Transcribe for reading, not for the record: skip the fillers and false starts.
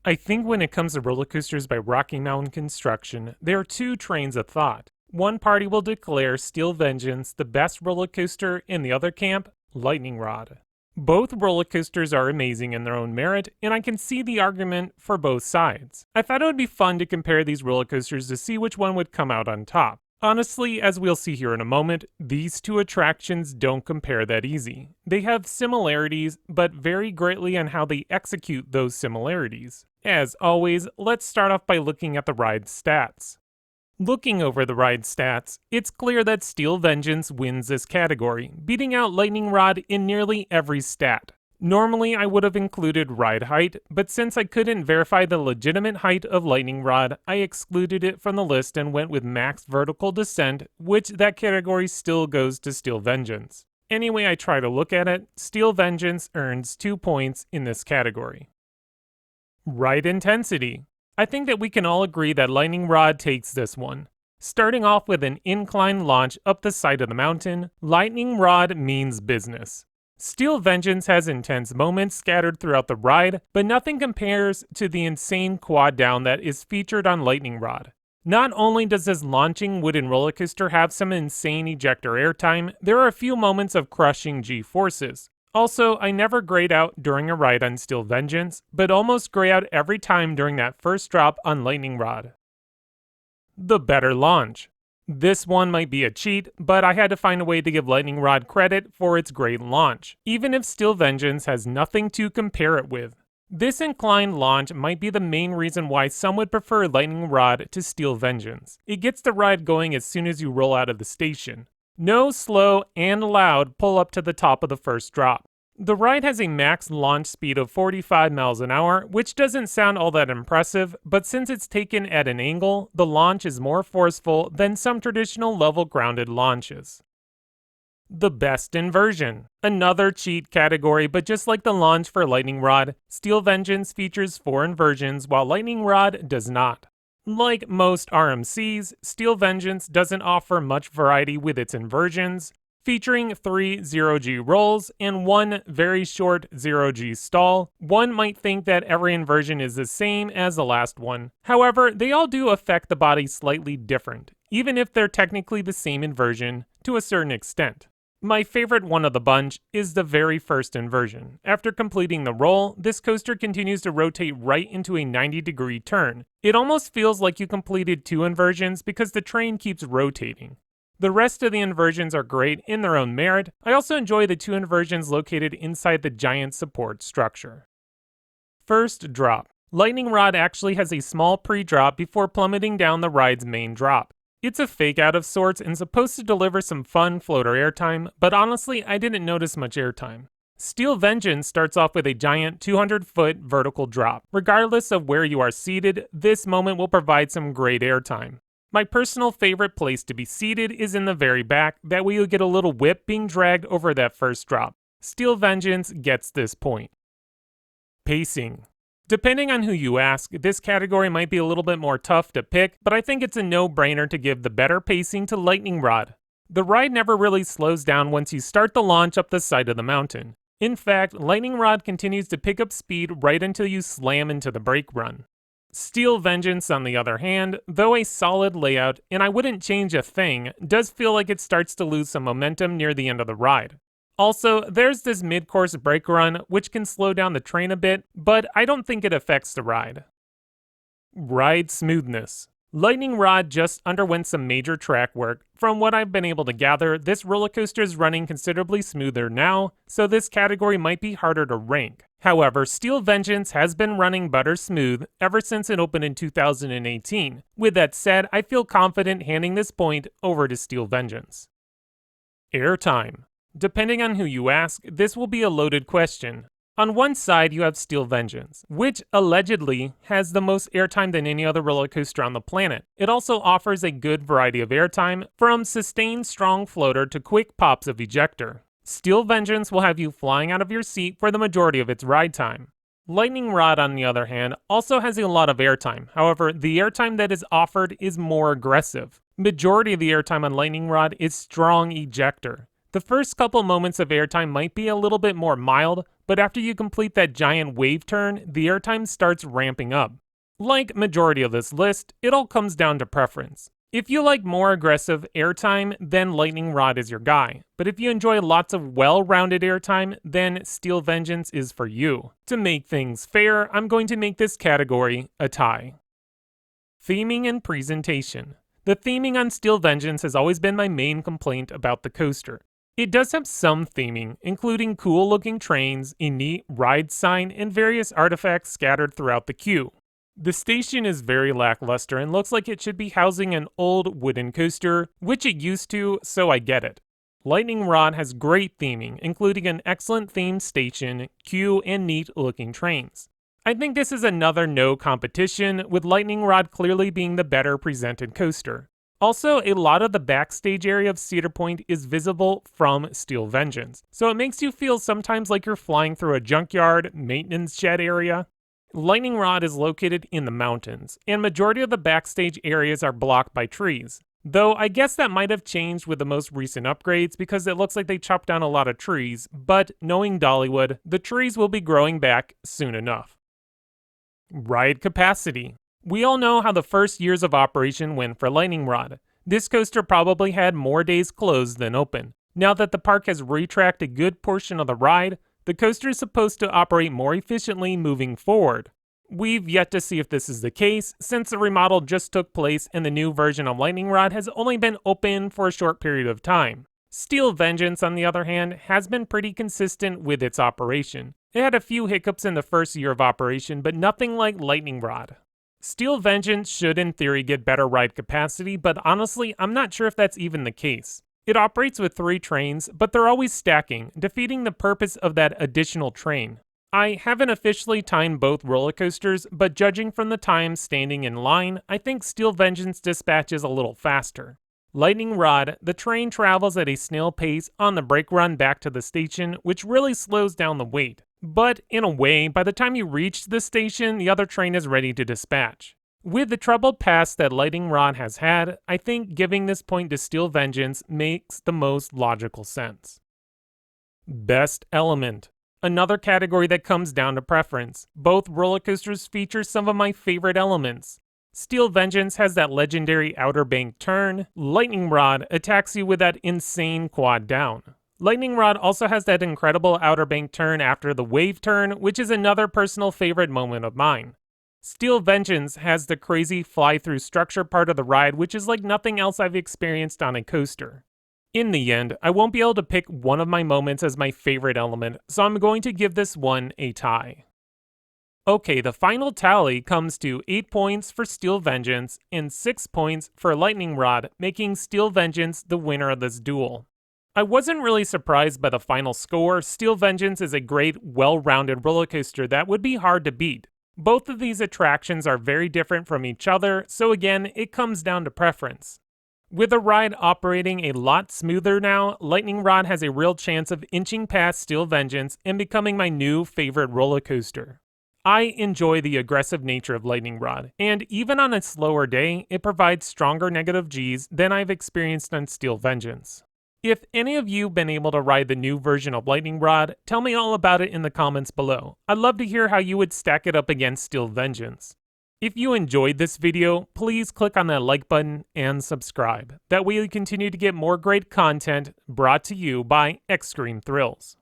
I think when it comes to roller coasters by Rocky Mountain Construction, there are two trains of thought. One party will declare Steel Vengeance the best roller coaster, in the other camp, Lightning Rod. Both roller coasters are amazing in their own merit, and I can see the argument for both sides. I thought it would be fun to compare these roller coasters to see which one would come out on top. Honestly, as we'll see here in a moment, these two attractions don't compare that easy. They have similarities, but vary greatly on how they execute those similarities. As always, let's start off by looking at the ride stats. Looking over the ride stats, it's clear that Steel Vengeance wins this category, beating out Lightning Rod in nearly every stat. Normally I would have included ride height, but since I couldn't verify the legitimate height of Lightning Rod, I excluded it from the list and went with max vertical descent, which that category still goes to Steel Vengeance. Any way I try to look at it, Steel Vengeance earns 2 points in this category. Ride intensity. I think that we can all agree that Lightning Rod takes this one. Starting off with an incline launch up the side of the mountain, Lightning Rod means business. Steel Vengeance has intense moments scattered throughout the ride, but nothing compares to the insane quad down that is featured on Lightning Rod. Not only does this launching wooden roller coaster have some insane ejector airtime, there are a few moments of crushing G-forces. Also, I never grayed out during a ride on Steel Vengeance, but almost gray out every time during that first drop on Lightning Rod. The better launch. This one might be a cheat, but I had to find a way to give Lightning Rod credit for its great launch, even if Steel Vengeance has nothing to compare it with. This inclined launch might be the main reason why some would prefer Lightning Rod to Steel Vengeance. It gets the ride going as soon as you roll out of the station. No slow and loud pull up to the top of the first drop. The ride has a max launch speed of 45 miles an hour, which doesn't sound all that impressive, but since it's taken at an angle, the launch is more forceful than some traditional level-grounded launches. The best inversion. Another cheat category, but just like the launch for Lightning Rod, Steel Vengeance features 4 inversions while Lightning Rod does not. Like most RMCs, Steel Vengeance doesn't offer much variety with its inversions, featuring 3 0G rolls and 1 very short 0G stall. One might think that every inversion is the same as the last one. However, they all do affect the body slightly different, even if they're technically the same inversion to a certain extent. My favorite one of the bunch is the very first inversion. After completing the roll, this coaster continues to rotate right into a 90-degree turn. It almost feels like you completed 2 inversions because the train keeps rotating. The rest of the inversions are great in their own merit. I also enjoy the 2 inversions located inside the giant support structure. First drop. Lightning Rod actually has a small pre-drop before plummeting down the ride's main drop. It's a fake out of sorts and supposed to deliver some fun floater airtime, but honestly I didn't notice much airtime. Steel Vengeance starts off with a giant 200-foot vertical drop. Regardless of where you are seated, this moment will provide some great airtime. My personal favorite place to be seated is in the very back, that way you'll get a little whip being dragged over that first drop. Steel Vengeance gets this point. Pacing. Depending on who you ask, this category might be a little bit more tough to pick, but I think it's a no-brainer to give the better pacing to Lightning Rod. The ride never really slows down once you start the launch up the side of the mountain. In fact, Lightning Rod continues to pick up speed right until you slam into the brake run. Steel Vengeance, on the other hand, though a solid layout, and I wouldn't change a thing, does feel like it starts to lose some momentum near the end of the ride. Also, there's this mid-course brake run, which can slow down the train a bit, but I don't think it affects the ride. Ride smoothness. Lightning Rod just underwent some major track work. From what I've been able to gather, this roller coaster is running considerably smoother now, so this category might be harder to rank. However, Steel Vengeance has been running better smooth ever since it opened in 2018. With that said, I feel confident handing this point over to Steel Vengeance. Airtime. Depending on who you ask, this will be a loaded question. On one side, you have Steel Vengeance, which allegedly has the most airtime than any other roller coaster on the planet. It also offers a good variety of airtime, from sustained strong floater to quick pops of ejector. Steel Vengeance will have you flying out of your seat for the majority of its ride time. Lightning Rod, on the other hand, also has a lot of airtime. However, the airtime that is offered is more aggressive. Majority of the airtime on Lightning Rod is strong ejector. The first couple moments of airtime might be a little bit more mild, but after you complete that giant wave turn, the airtime starts ramping up. Like majority of this list, it all comes down to preference. If you like more aggressive airtime, then Lightning Rod is your guy. But if you enjoy lots of well-rounded airtime, then Steel Vengeance is for you. To make things fair, I'm going to make this category a tie. Theming and presentation. The theming on Steel Vengeance has always been my main complaint about the coaster. It does have some theming, including cool-looking trains, a neat ride sign, and various artifacts scattered throughout the queue. The station is very lackluster and looks like it should be housing an old wooden coaster, which it used to, so I get it. Lightning Rod has great theming, including an excellent themed station, queue, and neat-looking trains. I think this is another no competition, with Lightning Rod clearly being the better presented coaster. Also, a lot of the backstage area of Cedar Point is visible from Steel Vengeance, so it makes you feel sometimes like you're flying through a junkyard, maintenance shed area. Lightning Rod is located in the mountains, and majority of the backstage areas are blocked by trees. Though I guess that might have changed with the most recent upgrades because it looks like they chopped down a lot of trees, but knowing Dollywood, the trees will be growing back soon enough. Ride capacity. We all know how the first years of operation went for Lightning Rod. This coaster probably had more days closed than open. Now that the park has retracked a good portion of the ride, the coaster is supposed to operate more efficiently moving forward. We've yet to see if this is the case, since the remodel just took place and the new version of Lightning Rod has only been open for a short period of time. Steel Vengeance, on the other hand, has been pretty consistent with its operation. It had a few hiccups in the first year of operation, but nothing like Lightning Rod. Steel Vengeance should in theory get better ride capacity, but honestly, I'm not sure if that's even the case. It operates with 3 trains, but they're always stacking, defeating the purpose of that additional train. I haven't officially timed both roller coasters, but judging from the time standing in line, I think Steel Vengeance dispatches a little faster. Lightning Rod, the train travels at a snail pace on the brake run back to the station, which really slows down the wait. But in a way, by the time you reach the station, the other train is ready to dispatch. With the troubled past that Lightning Rod has had, I think giving this point to Steel Vengeance makes the most logical sense. Best Element. Another category that comes down to preference. Both roller coasters feature some of my favorite elements. Steel Vengeance has that legendary Outer Bank turn. Lightning Rod attacks you with that insane quad down. Lightning Rod also has that incredible Outer Bank turn after the wave turn, which is another personal favorite moment of mine. Steel Vengeance has the crazy fly-through structure part of the ride, which is like nothing else I've experienced on a coaster. In the end, I won't be able to pick one of my moments as my favorite element, so I'm going to give this one a tie. Okay, the final tally comes to 8 points for Steel Vengeance and 6 points for Lightning Rod, making Steel Vengeance the winner of this duel. I wasn't really surprised by the final score. Steel Vengeance is a great, well-rounded roller coaster that would be hard to beat. Both of these attractions are very different from each other, so again, it comes down to preference. With the ride operating a lot smoother now, Lightning Rod has a real chance of inching past Steel Vengeance and becoming my new favorite roller coaster. I enjoy the aggressive nature of Lightning Rod, and even on a slower day, it provides stronger negative Gs than I've experienced on Steel Vengeance. If any of you have been able to ride the new version of Lightning Rod, tell me all about it in the comments below. I'd love to hear how you would stack it up against Steel Vengeance. If you enjoyed this video, please click on that like button and subscribe. That way you continue to get more great content brought to you by XscreamThrills.